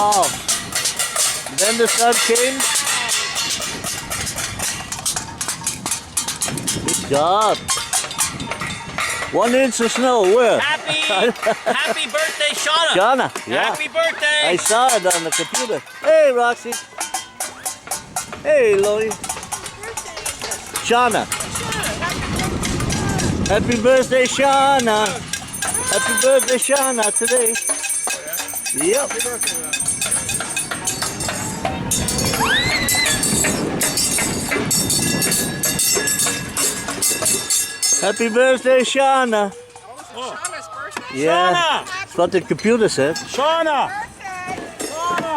Wow. Then the sun came. Good job. 1 inch of snow. Where? Happy birthday, Shauna. Shauna. Yeah. Happy birthday. I saw it on the computer. Hey, Roxy. Hey, Lori. Shauna. Happy birthday, Shauna. Happy birthday, Shauna, today. Yep. Happy birthday, Shauna. Shauna's birthday. Yeah. Shauna. That's what the computer said. Shauna.